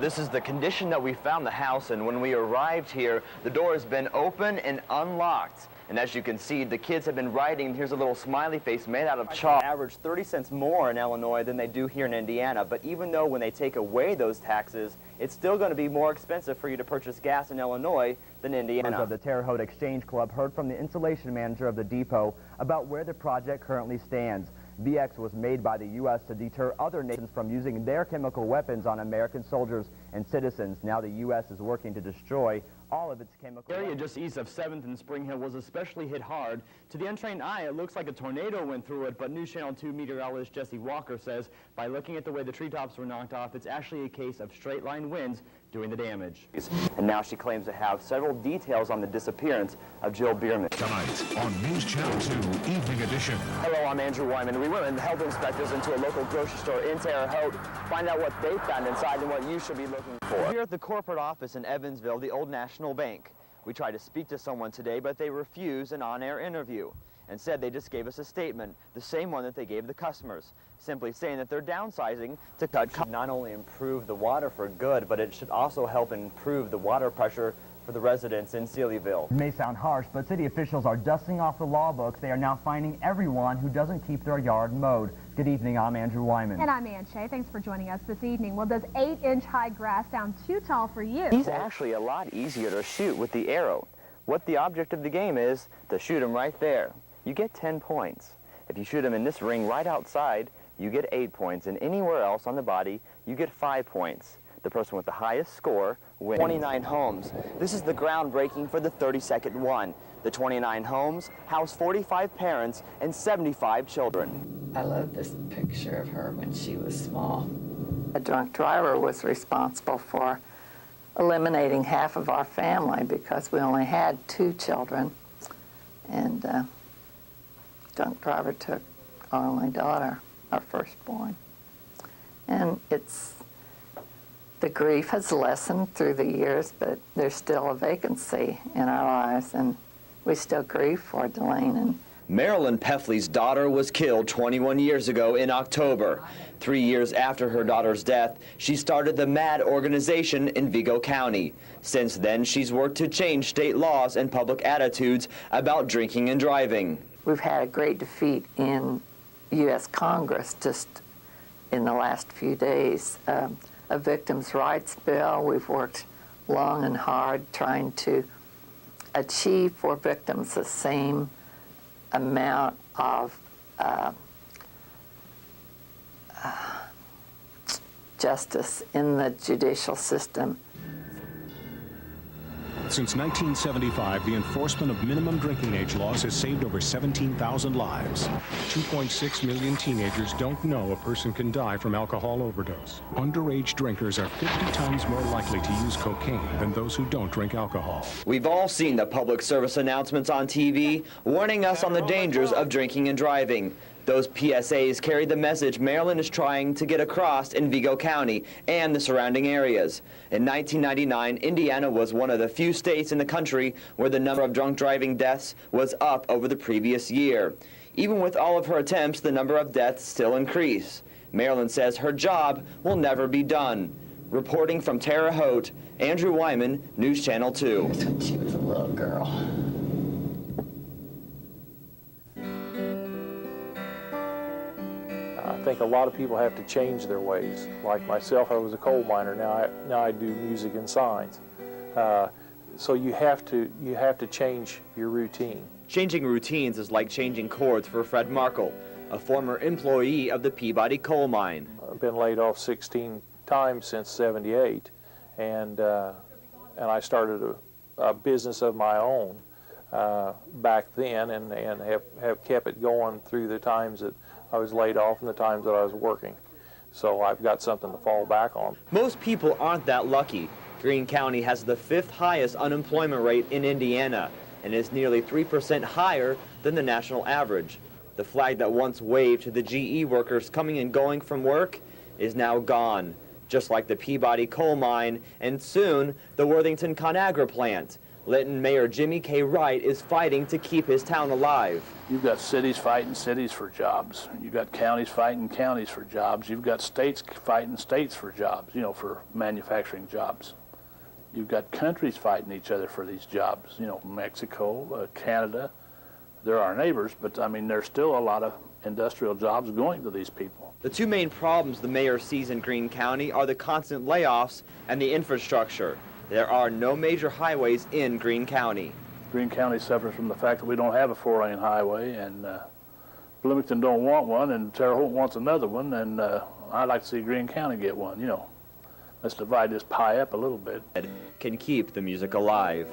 This is the condition that we found the house in. When we arrived here, the door has been open and unlocked. And as you can see, the kids have been writing. Here's a little smiley face made out of chalk. Average 30 cents more in Illinois than they do here in Indiana. But even though when they take away those taxes, it's still going to be more expensive for you to purchase gas in Illinois than Indiana. Members of the Terre Haute Exchange Club heard from the installation manager of the depot about where the project currently stands. VX was made by the U.S. to deter other nations from using their chemical weapons on American soldiers and citizens. Now the U.S. is working to destroy all of its chemical weapons. The area just east of 7th and Spring Hill was especially hit hard. To the untrained eye, it looks like a tornado went through it, but News Channel 2 meteorologist Jesse Walker says by looking at the way the treetops were knocked off, it's actually a case of straight-line winds doing the damage. And now she claims to have several details on the disappearance of Jill Bierman. Tonight on News Channel 2 Evening Edition. Hello, I'm Andrew Wyman. We went with health inspectors into a local grocery store in Terre Haute, find out what they found inside and what you should be looking for. Here at the corporate office in Evansville, the Old National Bank. We tried to speak to someone today, but they refused an on-air interview. Instead, they just gave us a statement, the same one that they gave the customers, simply saying that they're downsizing to cut costs. Not only improve the water for good, but it should also help improve the water pressure for the residents in Sealyville. It may sound harsh, but city officials are dusting off the law books. They are now finding everyone who doesn't keep their yard mowed. Good evening, I'm Andrew Wyman. And I'm Ann Shea. Thanks for joining us this evening. Well, does 8-inch high grass sound too tall for you? He's actually a lot easier to shoot with the arrow. What the object of the game is, to shoot him right there. You get 10 points. If you shoot him in this ring right outside, you get 8 points, and anywhere else on the body, you get 5 points. The person with the highest score wins. 29 homes. This is the groundbreaking for the 32nd one. The 29 homes house 45 parents and 75 children. I love this picture of her when she was small. A drunk driver was responsible for eliminating half of our family because we only had 2 children. And drunk driver took our only daughter, our firstborn. And the grief has lessened through the years, but there's still a vacancy in our lives, and we still grieve for Delane. And Marilyn Peffley's daughter was killed 21 years ago in October. 3 years after her daughter's death, she started the MAD organization in Vigo County. Since then, she's worked to change state laws and public attitudes about drinking and driving. We've had a great defeat in U.S. Congress just in the last few days. A victims' rights bill. We've worked long and hard trying to achieve for victims the same amount of justice in the judicial system. Since 1975, the enforcement of minimum drinking age laws has saved over 17,000 lives. 2.6 million teenagers don't know a person can die from alcohol overdose. Underage drinkers are 50 times more likely to use cocaine than those who don't drink alcohol. We've all seen the public service announcements on TV warning us on the dangers of drinking and driving. Those PSAs carry the message Maryland is trying to get across in Vigo County and the surrounding areas. In 1999, Indiana was one of the few states in the country where the number of drunk driving deaths was up over the previous year. Even with all of her attempts, the number of deaths still increase. Marilyn says her job will never be done. Reporting from Terre Haute, Andrew Wyman, News Channel 2. When she was a little girl. I think a lot of people have to change their ways. Like myself, I was a coal miner. Now I do music and signs. So you have to change your routine. Changing routines is like changing chords for Fred Markle, a former employee of the Peabody coal mine. I've been laid off 16 times since '78, and I started a business of my own back then, and have kept it going through the times that I was laid off and the times that I was working. So I've got something to fall back on. Most people aren't that lucky. Greene County has the 5th highest unemployment rate in Indiana and is nearly 3% higher than the national average. The flag that once waved to the GE workers coming and going from work is now gone, just like the Peabody coal mine and soon the Worthington ConAgra plant. Linton Mayor Jimmy K. Wright is fighting to keep his town alive. You've got cities fighting cities for jobs. You've got counties fighting counties for jobs. You've got states fighting states for jobs, you know, for manufacturing jobs. You've got countries fighting each other for these jobs, you know, Mexico, Canada. They're our neighbors, but I mean, there's still a lot of industrial jobs going to these people. The two main problems the mayor sees in Greene County are the constant layoffs and the infrastructure. There are no major highways in Greene County. Greene County suffers from the fact that we don't have a 4-lane highway, and Bloomington don't want one, and Terre Haute wants another one, and I'd like to see Greene County get one, you know. Let's divide this pie up a little bit. Can keep the music alive.